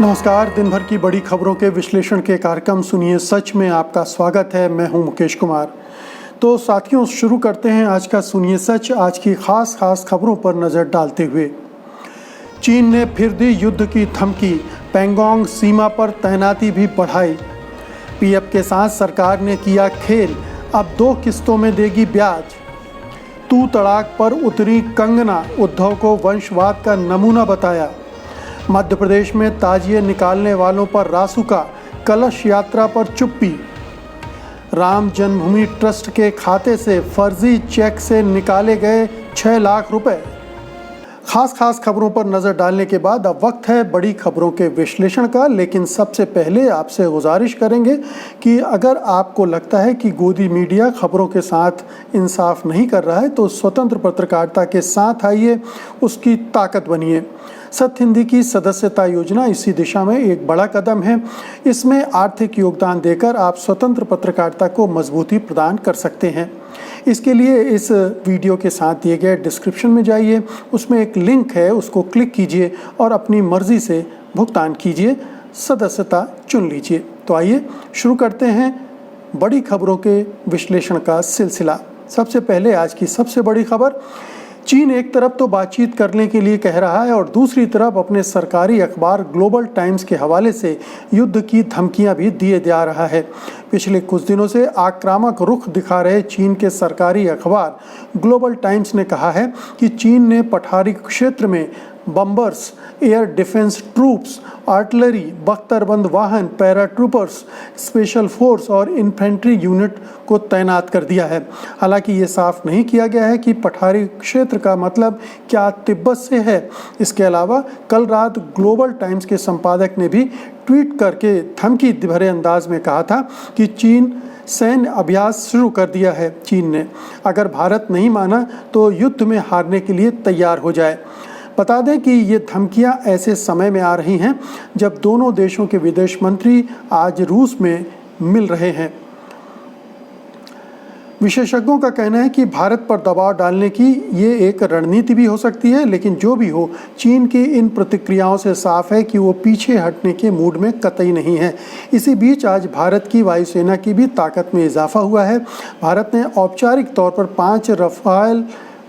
नमस्कार। दिन भर की बड़ी खबरों के विश्लेषण के कार्यक्रम सुनिए सच में आपका स्वागत है। मैं हूं मुकेश कुमार। तो साथियों, शुरू करते हैं आज का सुनिए सच। आज की खास खबरों पर नज़र डालते हुए, चीन ने फिर दी युद्ध की धमकी, पैंगोंग सीमा पर तैनाती भी बढ़ाई। पीएफ के साथ सरकार ने किया खेल, अब 2 किस्तों में देगी ब्याज। तू तड़ाक पर उतरी कंगना, उद्धव को वंशवाद का नमूना बताया। मध्य प्रदेश में ताजिए निकालने वालों पर रासुका, कलश यात्रा पर चुप्पी। राम जन्मभूमि ट्रस्ट के खाते से फर्जी चेक से निकाले गए 6 लाख रुपए। खास खबरों पर नज़र डालने के बाद अब वक्त है बड़ी खबरों के विश्लेषण का। लेकिन सबसे पहले आपसे गुजारिश करेंगे कि अगर आपको लगता है कि गोदी मीडिया खबरों के साथ इंसाफ नहीं कर रहा है तो स्वतंत्र पत्रकारिता के साथ आइए, उसकी ताकत बनिए। सत्य हिंदी की सदस्यता योजना इसी दिशा में एक बड़ा कदम है। इसमें आर्थिक योगदान देकर आप स्वतंत्र पत्रकारिता को मजबूती प्रदान कर सकते हैं। इसके लिए इस वीडियो के साथ दिए गए डिस्क्रिप्शन में जाइए, उसमें एक लिंक है, उसको क्लिक कीजिए और अपनी मर्जी से भुगतान कीजिए, सदस्यता चुन लीजिए। तो आइए शुरू करते हैं बड़ी खबरों के विश्लेषण का सिलसिला। सबसे पहले आज की सबसे बड़ी खबर, चीन एक तरफ तो बातचीत करने के लिए कह रहा है और दूसरी तरफ अपने सरकारी अखबार ग्लोबल टाइम्स के हवाले से युद्ध की धमकियां भी दिए जा रहा है। पिछले कुछ दिनों से आक्रामक रुख दिखा रहे चीन के सरकारी अखबार ग्लोबल टाइम्स ने कहा है कि चीन ने पठारी क्षेत्र में बम्बर्स, एयर डिफेंस ट्रूप्स, आर्टिलरी, बख्तरबंद वाहन, पैराट्रूपर्स, स्पेशल फोर्स और इन्फेंट्री यूनिट को तैनात कर दिया है। हालांकि ये साफ नहीं किया गया है कि पठारी क्षेत्र का मतलब क्या तिब्बत से है। इसके अलावा कल रात ग्लोबल टाइम्स के संपादक ने भी ट्वीट करके धमकी भरे अंदाज में कहा था कि चीन सैन्य अभ्यास शुरू कर दिया है। चीन ने अगर भारत नहीं माना तो युद्ध में हारने के लिए तैयार हो जाए। बता दें कि ये धमकियां ऐसे समय में आ रही हैं जब दोनों देशों के विदेश मंत्री आज रूस में मिल रहे हैं। विशेषज्ञों का कहना है कि भारत पर दबाव डालने की ये एक रणनीति भी हो सकती है, लेकिन जो भी हो, चीन की इन प्रतिक्रियाओं से साफ है कि वो पीछे हटने के मूड में कतई नहीं है। इसी बीच आज भारत की वायुसेना की भी ताकत में इजाफा हुआ है। भारत ने औपचारिक तौर पर 5 रफाल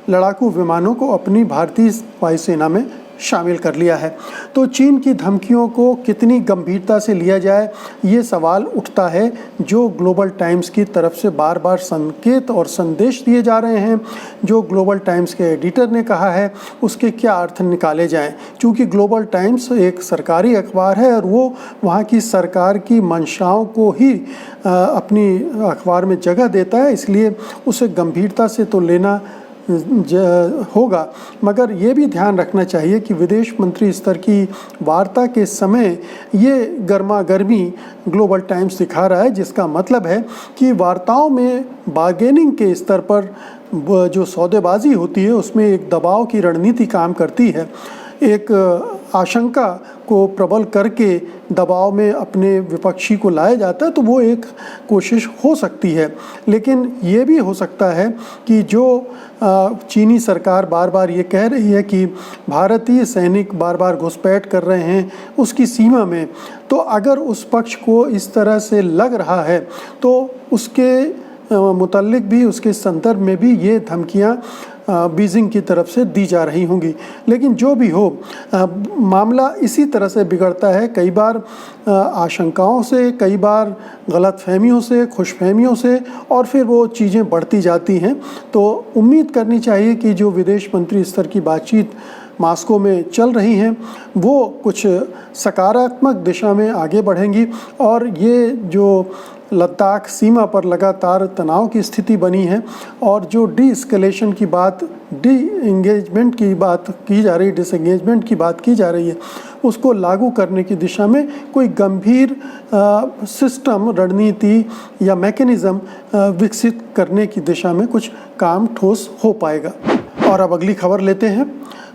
लड़ाकू विमानों को अपनी भारतीय वायुसेना में शामिल कर लिया है। तो चीन की धमकियों को कितनी गंभीरता से लिया जाए, ये सवाल उठता है। जो ग्लोबल टाइम्स की तरफ से बार बार संकेत और संदेश दिए जा रहे हैं, जो ग्लोबल टाइम्स के एडिटर ने कहा है, उसके क्या अर्थ निकाले जाएं। क्योंकि ग्लोबल टाइम्स एक सरकारी अखबार है और वो वहाँ की सरकार की मंशाओं को ही अपनी अखबार में जगह देता है, इसलिए उसे गंभीरता से तो लेना होगा। मगर ये भी ध्यान रखना चाहिए कि विदेश मंत्री स्तर की वार्ता के समय ये गर्मा गर्मी ग्लोबल टाइम्स दिखा रहा है, जिसका मतलब है कि वार्ताओं में बार्गेनिंग के स्तर पर जो सौदेबाजी होती है उसमें एक दबाव की रणनीति काम करती है। एक आशंका को प्रबल करके दबाव में अपने विपक्षी को लाया जाता है, तो वो एक कोशिश हो सकती है। लेकिन ये भी हो सकता है कि जो चीनी सरकार बार बार ये कह रही है कि भारतीय सैनिक बार बार घुसपैठ कर रहे हैं उसकी सीमा में, तो अगर उस पक्ष को इस तरह से लग रहा है तो उसके मुतल्लिक भी, उसके संदर्भ में भी ये धमकियाँ बीजिंग की तरफ से दी जा रही होंगी। लेकिन जो भी हो, मामला इसी तरह से बिगड़ता है, कई बार आशंकाओं से, कई बार गलतफहमियों से, खुशफहमियों से, और फिर वो चीज़ें बढ़ती जाती हैं। तो उम्मीद करनी चाहिए कि जो विदेश मंत्री स्तर की बातचीत मास्को में चल रही हैं वो कुछ सकारात्मक दिशा में आगे बढ़ेंगी और ये जो लद्दाख सीमा पर लगातार तनाव की स्थिति बनी है और जो डिस्केलेशन की बात, डिसंगेजमेंट की बात की जा रही है, उसको लागू करने की दिशा में कोई गंभीर सिस्टम, रणनीति या मैकेनिज़्म विकसित करने की दिशा में कुछ काम ठोस हो पाएगा। और अब अगली खबर लेते हैं।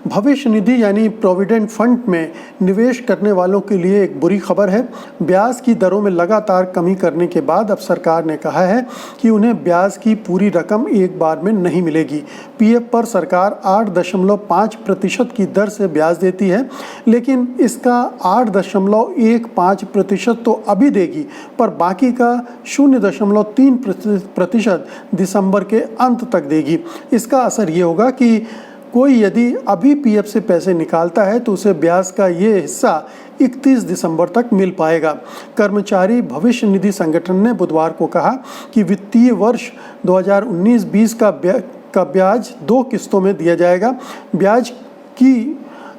भविष्य निधि यानी प्रोविडेंट फंड में निवेश करने वालों के लिए एक बुरी खबर है। ब्याज की दरों में लगातार कमी करने के बाद अब सरकार ने कहा है कि उन्हें ब्याज की पूरी रकम एक बार में नहीं मिलेगी। पीएफ पर सरकार 8.5% की दर से ब्याज देती है, लेकिन इसका 8.15% तो अभी देगी, पर बाकी का 0.3% दिसंबर के अंत तक देगी। इसका असर ये होगा कि कोई यदि अभी पीएफ से पैसे निकालता है तो उसे ब्याज का ये हिस्सा 31 दिसंबर तक मिल पाएगा। कर्मचारी भविष्य निधि संगठन ने बुधवार को कहा कि वित्तीय वर्ष 2019-20 का ब्याज 2 किस्तों में दिया जाएगा। ब्याज की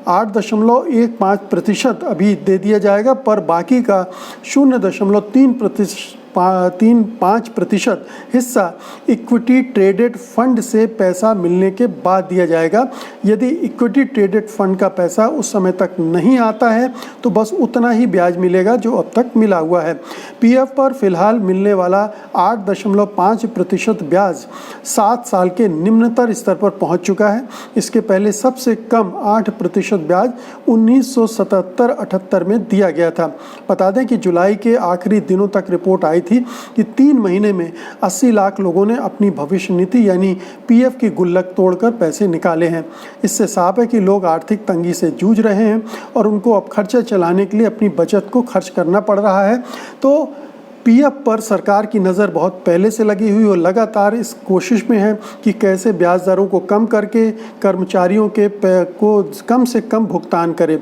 8.15% अभी दे दिया जाएगा, पर बाकी का 0.35% हिस्सा इक्विटी ट्रेडेड फंड से पैसा मिलने के बाद दिया जाएगा। यदि इक्विटी ट्रेडेड फंड का पैसा उस समय तक नहीं आता है तो बस उतना ही ब्याज मिलेगा जो अब तक मिला हुआ है। पीएफ पर फिलहाल मिलने वाला 8.5% ब्याज 7 साल के निम्नतर स्तर पर पहुंच चुका है। इसके पहले सबसे कम 8% ब्याज 1977-78 में दिया गया था। बता दें कि जुलाई के आखिरी दिनों तक रिपोर्ट आई थी कि 3 महीने में 80 लाख लोगों ने अपनी भविष्य निधि यानी पीएफ की गुल्लक तोड़कर पैसे निकाले हैं। इससे साफ है कि लोग आर्थिक तंगी से जूझ रहे हैं और उनको अब खर्चा चलाने के लिए अपनी बचत को खर्च करना पड़ रहा है। तो पीएफ पर सरकार की नज़र बहुत पहले से लगी हुई और लगातार इस कोशिश में है कि कैसे ब्याज दरों को कम करके कर्मचारियों को कम से कम भुगतान करे।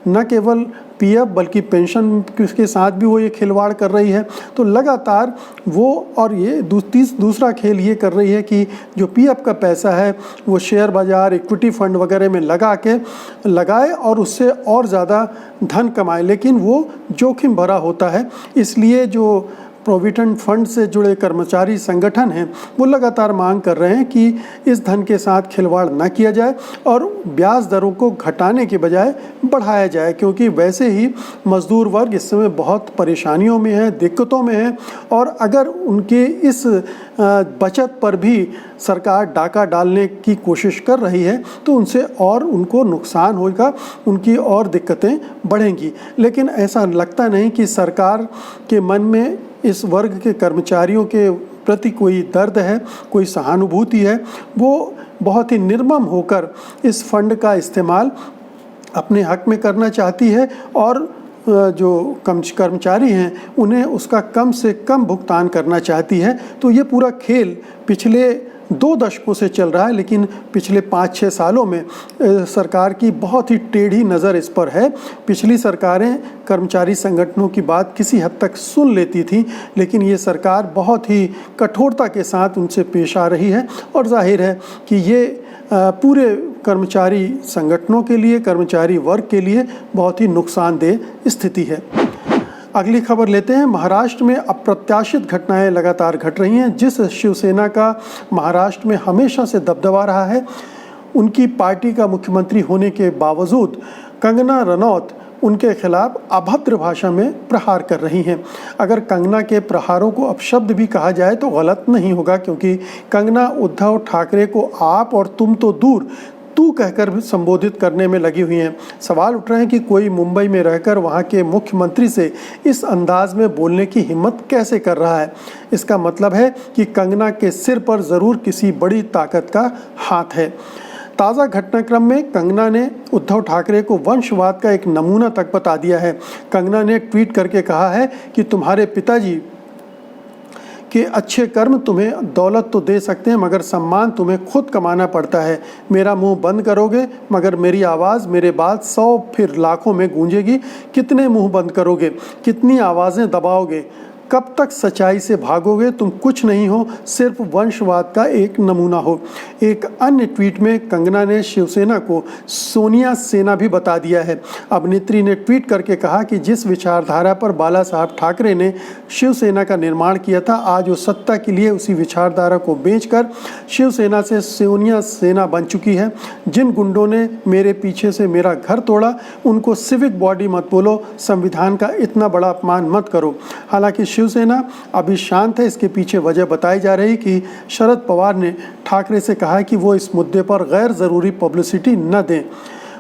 न केवल पीएफ बल्कि पेंशन के साथ भी वो ये खिलवाड़ कर रही है। तो लगातार वो और ये दूसरा खेल ये कर रही है कि जो पीएफ का पैसा है वो शेयर बाज़ार, इक्विटी फंड वगैरह में लगाए और उससे और ज़्यादा धन कमाए, लेकिन वो जोखिम भरा होता है। इसलिए जो प्रोविडेंट फंड से जुड़े कर्मचारी संगठन हैं वो लगातार मांग कर रहे हैं कि इस धन के साथ खिलवाड़ न किया जाए और ब्याज दरों को घटाने के बजाय बढ़ाया जाए, क्योंकि वैसे ही मजदूर वर्ग इस समय बहुत परेशानियों में है, दिक्कतों में है और अगर उनके इस बचत पर भी सरकार डाका डालने की कोशिश कर रही है तो उनसे और उनको नुकसान होगा, उनकी और दिक्कतें बढ़ेंगी। लेकिन ऐसा लगता नहीं कि सरकार के मन में इस वर्ग के कर्मचारियों के प्रति कोई दर्द है, कोई सहानुभूति है। वो बहुत ही निर्मम होकर इस फंड का इस्तेमाल अपने हक में करना चाहती है और जो कर्मचारी हैं उन्हें उसका कम से कम भुगतान करना चाहती है। तो ये पूरा खेल पिछले 2 दशकों से चल रहा है, लेकिन पिछले 5-6 सालों में सरकार की बहुत ही टेढ़ी नज़र इस पर है। पिछली सरकारें कर्मचारी संगठनों की बात किसी हद तक सुन लेती थी, लेकिन ये सरकार बहुत ही कठोरता के साथ उनसे पेश आ रही है और जाहिर है कि ये पूरे कर्मचारी संगठनों के लिए, कर्मचारी वर्ग के लिए बहुत ही नुकसानदेह स्थिति है। अगली खबर लेते हैं। महाराष्ट्र में अप्रत्याशित घटनाएं लगातार घट रही हैं। जिस शिवसेना का महाराष्ट्र में हमेशा से दबदबा रहा है, उनकी पार्टी का मुख्यमंत्री होने के बावजूद कंगना रनौत उनके खिलाफ अभद्र भाषा में प्रहार कर रही हैं। अगर कंगना के प्रहारों को अपशब्द भी कहा जाए तो गलत नहीं होगा, क्योंकि कंगना उद्धव ठाकरे को आप और तुम तो दूर तू कहकर भी संबोधित करने में लगी हुई हैं। सवाल उठ रहे हैं कि कोई मुंबई में रहकर वहां के मुख्यमंत्री से इस अंदाज में बोलने की हिम्मत कैसे कर रहा है। इसका मतलब है कि कंगना के सिर पर ज़रूर किसी बड़ी ताकत का हाथ है। ताज़ा घटनाक्रम में कंगना ने उद्धव ठाकरे को वंशवाद का एक नमूना तक बता दिया है। कंगना ने ट्वीट करके कहा है कि तुम्हारे पिताजी कि अच्छे कर्म तुम्हें दौलत तो दे सकते हैं, मगर सम्मान तुम्हें खुद कमाना पड़ता है। मेरा मुंह बंद करोगे मगर मेरी आवाज़, मेरे बाद 100 फिर लाखों में गूंजेगी। कितने मुंह बंद करोगे, कितनी आवाज़ें दबाओगे, कब तक सच्चाई से भागोगे। तुम कुछ नहीं हो, सिर्फ वंशवाद का एक नमूना हो। एक अन्य ट्वीट में कंगना ने शिवसेना को सोनिया सेना भी बता दिया है। अभिनेत्री ने ट्वीट करके कहा कि जिस विचारधारा पर बाला साहब ठाकरे ने शिवसेना का निर्माण किया था, आज वो सत्ता के लिए उसी विचारधारा को बेचकर शिवसेना से सोनिया सेना बन चुकी है। जिन गुंडों ने मेरे पीछे से मेरा घर तोड़ा, उनको सिविक बॉडी मत बोलो, संविधान का इतना बड़ा अपमान मत करो। हालांकि शिवसेना अभी शांत है। इसके पीछे वजह बताई जा रही कि शरद पवार ने ठाकरे से कहा है कि वो इस मुद्दे पर गैर ज़रूरी पब्लिसिटी न दें।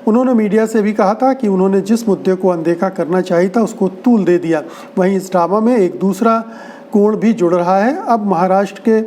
उन्होंने मीडिया से भी कहा था कि उन्होंने जिस मुद्दे को अनदेखा करना चाहिए था उसको तूल दे दिया। वहीं इस ड्रामा में एक दूसरा कोण भी जुड़ रहा है। अब महाराष्ट्र के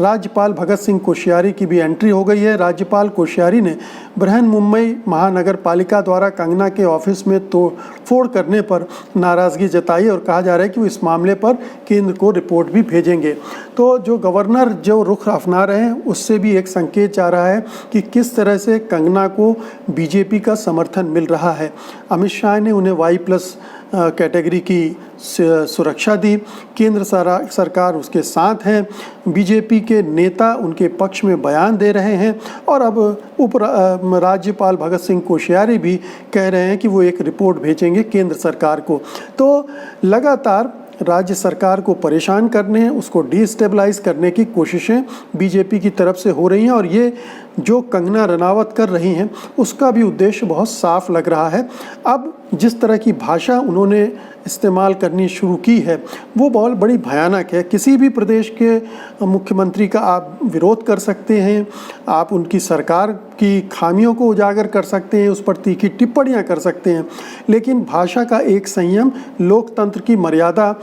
राज्यपाल भगत सिंह कोश्यारी की भी एंट्री हो गई है। राज्यपाल कोश्यारी ने बृहन्मुंबई महानगर पालिका द्वारा कंगना के ऑफिस में तोड़फोड़ करने पर नाराज़गी जताई और कहा जा रहा है कि वो इस मामले पर केंद्र को रिपोर्ट भी भेजेंगे। तो जो गवर्नर जो रुख अपना रहे हैं उससे भी एक संकेत जा रहा है कि किस तरह से कंगना को बीजेपी का समर्थन मिल रहा है। अमित शाह ने उन्हें Y+ कैटेगरी की सुरक्षा दी। केंद्र सरकार उसके साथ है। बीजेपी के नेता उनके पक्ष में बयान दे रहे हैं और अब राज्यपाल भगत सिंह कोश्यारी भी कह रहे हैं कि वो एक रिपोर्ट भेजेंगे केंद्र सरकार को। तो लगातार राज्य सरकार को परेशान करने, उसको डिस्टेबलाइज करने की कोशिशें बीजेपी की तरफ से हो रही हैं और ये जो कंगना रनावत कर रही हैं उसका भी उद्देश्य बहुत साफ लग रहा है। अब जिस तरह की भाषा उन्होंने इस्तेमाल करनी शुरू की है वो बहुत बड़ी भयानक है। किसी भी प्रदेश के मुख्यमंत्री का आप विरोध कर सकते हैं, आप उनकी सरकार की खामियों को उजागर कर सकते हैं, उस पर तीखी टिप्पणियां कर सकते हैं, लेकिन भाषा का एक संयम लोकतंत्र की मर्यादा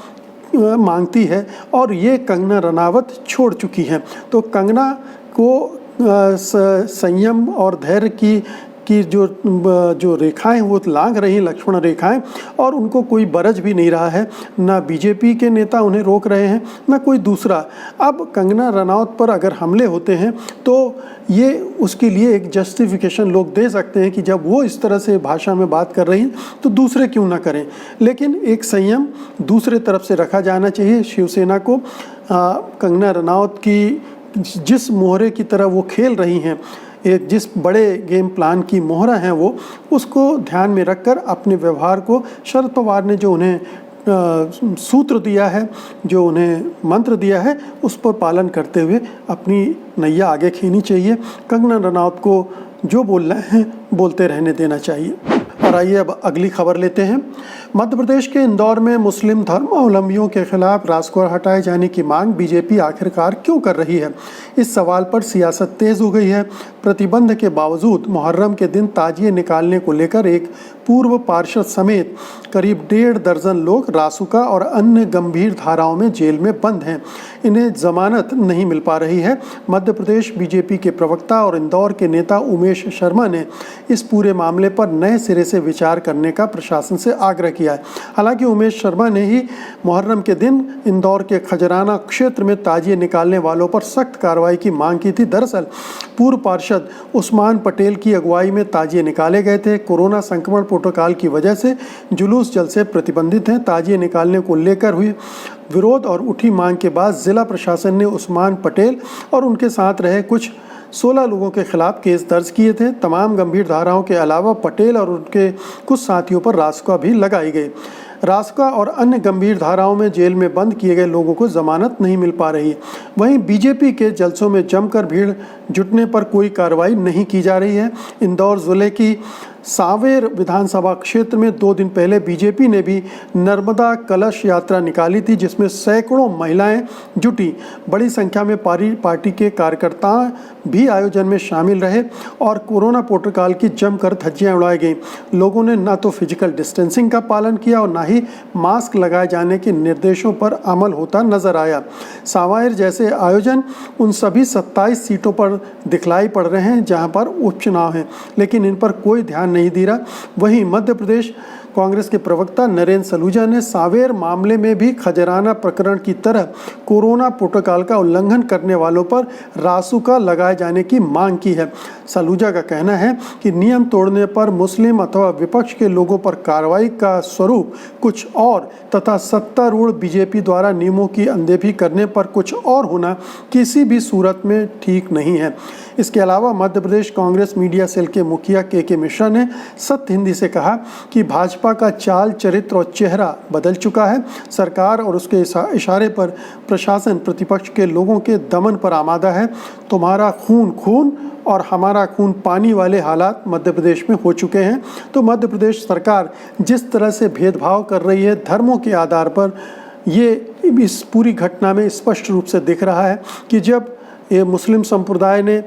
मांगती है और ये कंगना रनावत छोड़ चुकी हैं। तो कंगना को संयम और धैर्य की जो रेखाएं वो लांघ रही हैं, लक्ष्मण रेखाएं, और उनको कोई बरज भी नहीं रहा है। ना बीजेपी के नेता उन्हें रोक रहे हैं, ना कोई दूसरा। अब कंगना रनावत पर अगर हमले होते हैं तो ये उसके लिए एक जस्टिफिकेशन लोग दे सकते हैं कि जब वो इस तरह से भाषा में बात कर रही हैं तो दूसरे क्यों ना करें। लेकिन एक संयम दूसरे तरफ से रखा जाना चाहिए। शिवसेना को कंगना रनावत की जिस मोहरे की तरह वो खेल रही हैं, एक जिस बड़े गेम प्लान की मोहरा हैं वो, उसको ध्यान में रखकर अपने व्यवहार को शरद पवार ने जो उन्हें सूत्र दिया है, जो उन्हें मंत्र दिया है, उस पर पालन करते हुए अपनी नैया आगे खींचनी चाहिए। कंगना रनावत को जो बोल रहे हैं बोलते रहने देना चाहिए। और आइए अब अगली खबर लेते हैं। मध्य प्रदेश के इंदौर में मुस्लिम धर्मावलंबियों के खिलाफ रासुका हटाए जाने की मांग बीजेपी आखिरकार क्यों कर रही है? इस सवाल पर सियासत तेज हो गई है। प्रतिबंध के बावजूद मुहर्रम के दिन ताजिए निकालने को लेकर एक पूर्व पार्षद समेत करीब 1.5 दर्जन लोग रासुका और अन्य गंभीर धाराओं में जेल में बंद हैं। इन्हें जमानत नहीं मिल पा रही है। मध्य प्रदेश बीजेपी के प्रवक्ता और इंदौर के नेता उमेश शर्मा ने इस पूरे मामले पर नए सिरे से विचार करने का प्रशासन से आग्रह किया है। हालांकि उमेश शर्मा ने ही मुहर्रम के दिन इंदौर के खजराना क्षेत्र में ताजिए निकालने वालों पर सख्त कार्रवाई की मांग की थी। दरअसल पूर्व पार्षद उस्मान पटेल की अगुवाई में ताजिए निकाले गए थे। कोरोना संक्रमण प्रोटोकॉल की वजह से जुलूस जलसे प्रतिबंधित हैं। ताजिए निकालने को लेकर हुई विरोध और उठी मांग के बाद जिला प्रशासन ने उस्मान पटेल और उनके साथ रहे कुछ 16 लोगों के खिलाफ केस दर्ज किए थे। तमाम गंभीर धाराओं के अलावा पटेल और उनके कुछ साथियों पर रासुका भी लगाई गई। रासुका और अन्य गंभीर धाराओं में जेल में बंद किए गए लोगों को जमानत नहीं मिल पा रही। वहीं बीजेपी के जलसों में जमकर भीड़ जुटने पर कोई कार्रवाई नहीं की जा रही है। इंदौर जिले की सांवेर विधानसभा क्षेत्र में 2 दिन पहले बीजेपी ने भी नर्मदा कलश यात्रा निकाली थी, जिसमें सैकड़ों महिलाएं जुटी। बड़ी संख्या में पार्टी के कार्यकर्ता भी आयोजन में शामिल रहे और कोरोना प्रोटोकॉल की जमकर धज्जियां उड़ाई गई। लोगों ने न तो फिजिकल डिस्टेंसिंग का पालन किया और न ही मास्क लगाए जाने के निर्देशों पर अमल होता नजर आया। सांवेर जैसे आयोजन उन सभी 27 सीटों पर दिखलाई पड़ रहे हैं जहां पर उपचुनाव हैं, लेकिन इन पर कोई ध्यान नहीं दे रहा। वहीं मध्य प्रदेश कांग्रेस के प्रवक्ता नरेंद्र सलूजा ने सांवेर मामले में भी खजराना प्रकरण की तरह कोरोना प्रोटोकॉल का उल्लंघन करने वालों पर रासुका लगाए जाने की मांग की है। सलूजा का कहना है कि नियम तोड़ने पर मुस्लिम अथवा विपक्ष के लोगों पर कार्रवाई का स्वरूप कुछ और तथा सत्तारूढ़ बीजेपी द्वारा नियमों की अनदेखी करने पर कुछ और होना किसी भी सूरत में ठीक नहीं है। इसके अलावा मध्य प्रदेश कांग्रेस मीडिया सेल के मुखिया के मिश्रा ने सत्य हिंदी से कहा कि भाजपा का चाल, चरित्र और चेहरा बदल चुका है। सरकार और उसके इशारे पर प्रशासन प्रतिपक्ष के लोगों के दमन पर आमादा है। तुम्हारा खून खून और हमारा खून पानी वाले हालात मध्य प्रदेश में हो चुके हैं। तो मध्य प्रदेश सरकार जिस तरह से भेदभाव कर रही है धर्मों के आधार पर, ये इस पूरी घटना में स्पष्ट रूप से दिख रहा है कि जब ये मुस्लिम संप्रदाय ने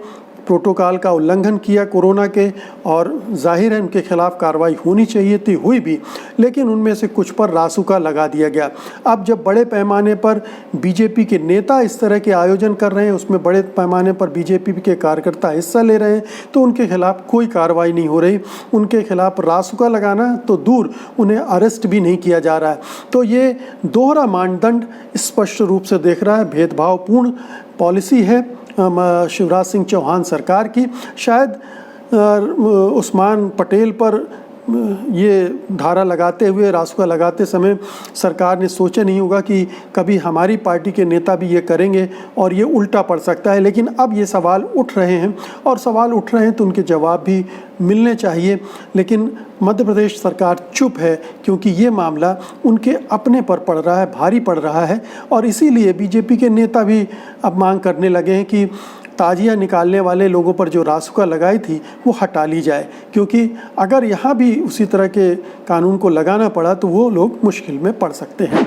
प्रोटोकॉल का उल्लंघन किया कोरोना के, और जाहिर है उनके खिलाफ कार्रवाई होनी चाहिए थी, हुई भी, लेकिन उनमें से कुछ पर रासुका लगा दिया गया। अब जब बड़े पैमाने पर बीजेपी के नेता इस तरह के आयोजन कर रहे हैं, उसमें बड़े पैमाने पर बीजेपी के कार्यकर्ता हिस्सा ले रहे हैं, तो उनके खिलाफ कोई कार्रवाई नहीं हो रही। उनके खिलाफ रासुका लगाना तो दूर, उन्हें अरेस्ट भी नहीं किया जा रहा है। तो ये दोहरा मानदंड स्पष्ट रूप से देख रहा है, भेदभावपूर्ण पॉलिसी है शिवराज सिंह चौहान सरकार की। शायद उस्मान पटेल पर ये धारा लगाते हुए, रासुका लगाते समय सरकार ने सोचा नहीं होगा कि कभी हमारी पार्टी के नेता भी ये करेंगे और ये उल्टा पड़ सकता है। लेकिन अब ये सवाल उठ रहे हैं, और सवाल उठ रहे हैं तो उनके जवाब भी मिलने चाहिए। लेकिन मध्य प्रदेश सरकार चुप है, क्योंकि ये मामला उनके अपने पर पड़ रहा है, भारी पड़ रहा है। और इसीलिए बीजेपी के नेता भी अब मांग करने लगे हैं कि ताजिया निकालने वाले लोगों पर जो रासुका लगाई थी वो हटा ली जाए, क्योंकि अगर यहाँ भी उसी तरह के कानून को लगाना पड़ा तो वो लोग मुश्किल में पड़ सकते हैं।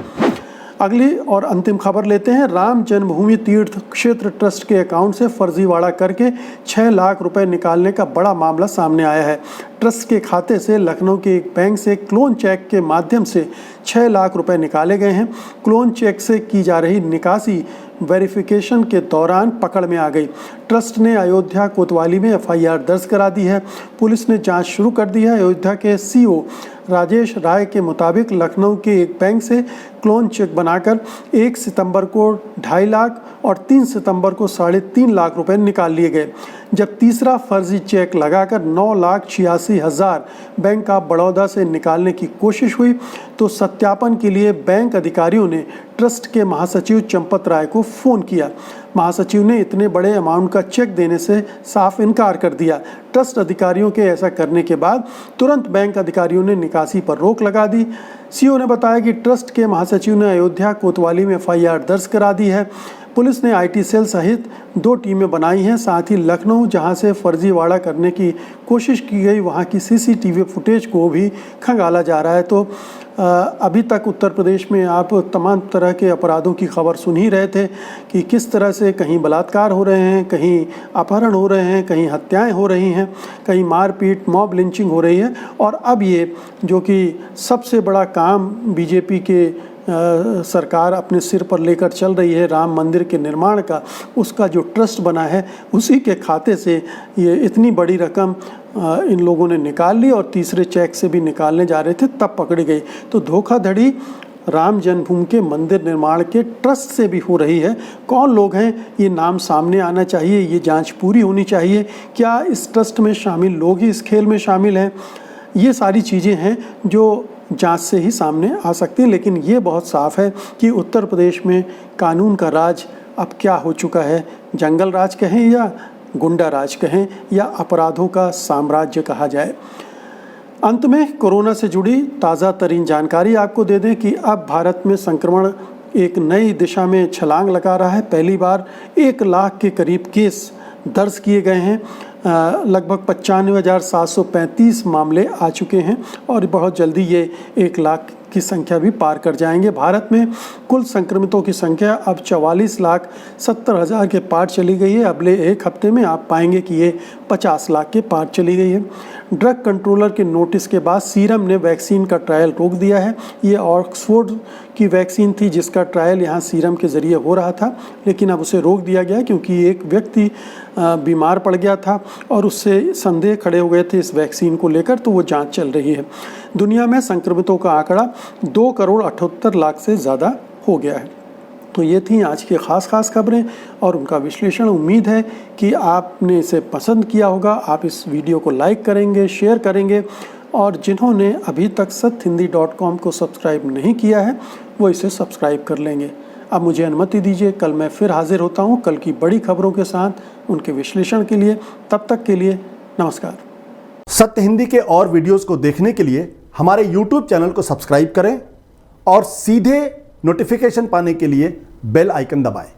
अगली और अंतिम खबर लेते हैं। राम जन्मभूमि तीर्थ क्षेत्र ट्रस्ट के अकाउंट से फर्जीवाड़ा करके 6 लाख रुपए निकालने का बड़ा मामला सामने आया है। ट्रस्ट के खाते से लखनऊ के एक बैंक से क्लोन चेक के माध्यम से 6 लाख रुपए निकाले गए हैं। क्लोन चेक से की जा रही निकासी वेरिफिकेशन के दौरान पकड़ में आ गई। ट्रस्ट ने अयोध्या कोतवाली में FIR दर्ज करा दी है। पुलिस ने जांच शुरू कर दी है। अयोध्या के CO राजेश राय के मुताबिक लखनऊ के एक बैंक से क्लोन चेक बनाकर 1 सितंबर को 2.5 लाख और 3 सितंबर को 3.5 लाख रुपए निकाल लिए गए। जब तीसरा फर्जी चेक लगाकर 9,86,000 बैंक ऑफ बड़ौदा से निकालने की कोशिश हुई तो सत्यापन के लिए बैंक अधिकारियों ने ट्रस्ट के महासचिव चंपत राय को फ़ोन किया। महासचिव ने इतने बड़े अमाउंट का चेक देने से साफ इनकार कर दिया। ट्रस्ट अधिकारियों के ऐसा करने के बाद तुरंत बैंक अधिकारियों ने निकासी पर रोक लगा दी। CO ने बताया कि ट्रस्ट के महासचिव ने अयोध्या कोतवाली में FIR दर्ज करा दी है। पुलिस ने IT सेल सहित 2 टीमें बनाई हैं। साथ ही लखनऊ, जहां से फर्जीवाड़ा करने की कोशिश की गई, वहां की CCTV फुटेज को भी खंगाला जा रहा है। तो अभी तक उत्तर प्रदेश में आप तमाम तरह के अपराधों की खबर सुन ही रहे थे कि किस तरह से कहीं बलात्कार हो रहे हैं, कहीं अपहरण हो रहे हैं, कहीं हत्याएं हो रही हैं, कहीं मारपीट, मॉब लिंचिंग हो रही है। और अब ये जो कि सबसे बड़ा काम बीजेपी के सरकार अपने सिर पर लेकर चल रही है, राम मंदिर के निर्माण का, उसका जो ट्रस्ट बना है उसी के खाते से ये इतनी बड़ी रकम इन लोगों ने निकाल ली, और तीसरे चेक से भी निकालने जा रहे थे तब पकड़ी गई। तो धोखाधड़ी राम जन्मभूमि के मंदिर निर्माण के ट्रस्ट से भी हो रही है। कौन लोग हैं ये नाम सामने आना चाहिए, ये जांच पूरी होनी चाहिए। क्या इस ट्रस्ट में शामिल लोग ही इस खेल में शामिल हैं? ये सारी चीज़ें हैं जो जांच से ही सामने आ सकती है। लेकिन ये बहुत साफ है कि उत्तर प्रदेश में कानून का राज अब क्या हो चुका है, जंगल राज कहें या गुंडा राज कहें या अपराधों का साम्राज्य कहा जाए। अंत में कोरोना से जुड़ी ताज़ा तरीन जानकारी आपको दे दें कि अब भारत में संक्रमण एक नई दिशा में छलांग लगा रहा है। पहली बार 1 लाख के करीब केस दर्ज किए गए हैं। लगभग 95,735 मामले आ चुके हैं और बहुत जल्दी ये 1 लाख की संख्या भी पार कर जाएंगे। भारत में कुल संक्रमितों की संख्या अब 44,70,000 के पार चली गई है। अगले 1 हफ्ते में आप पाएंगे कि ये 50 लाख के पार चली गई है। ड्रग कंट्रोलर के नोटिस के बाद सीरम ने वैक्सीन का ट्रायल रोक दिया है। ये ऑक्सफोर्ड की वैक्सीन थी जिसका ट्रायल यहाँ सीरम के ज़रिए हो रहा था, लेकिन अब उसे रोक दिया गया क्योंकि एक व्यक्ति बीमार पड़ गया था और उससे संदेह खड़े हो गए थे इस वैक्सीन को लेकर, तो वो जांच चल रही है। दुनिया में संक्रमितों का आंकड़ा 2,78,00,000 से ज़्यादा हो गया है। तो ये थी आज की ख़ास खबरें और उनका विश्लेषण। उम्मीद है कि आपने इसे पसंद किया होगा। आप इस वीडियो को लाइक करेंगे, शेयर करेंगे, और जिन्होंने अभी तक sathindi.com को सब्सक्राइब नहीं किया है वो इसे सब्सक्राइब कर लेंगे। अब मुझे अनुमति दीजिए, कल मैं फिर हाजिर होता हूँ कल की बड़ी खबरों के साथ उनके विश्लेषण के लिए। तब तक के लिए नमस्कार। सत्य हिंदी के और वीडियोस को देखने के लिए हमारे YouTube चैनल को सब्सक्राइब करें और सीधे नोटिफिकेशन पाने के लिए बेल आइकन दबाएं।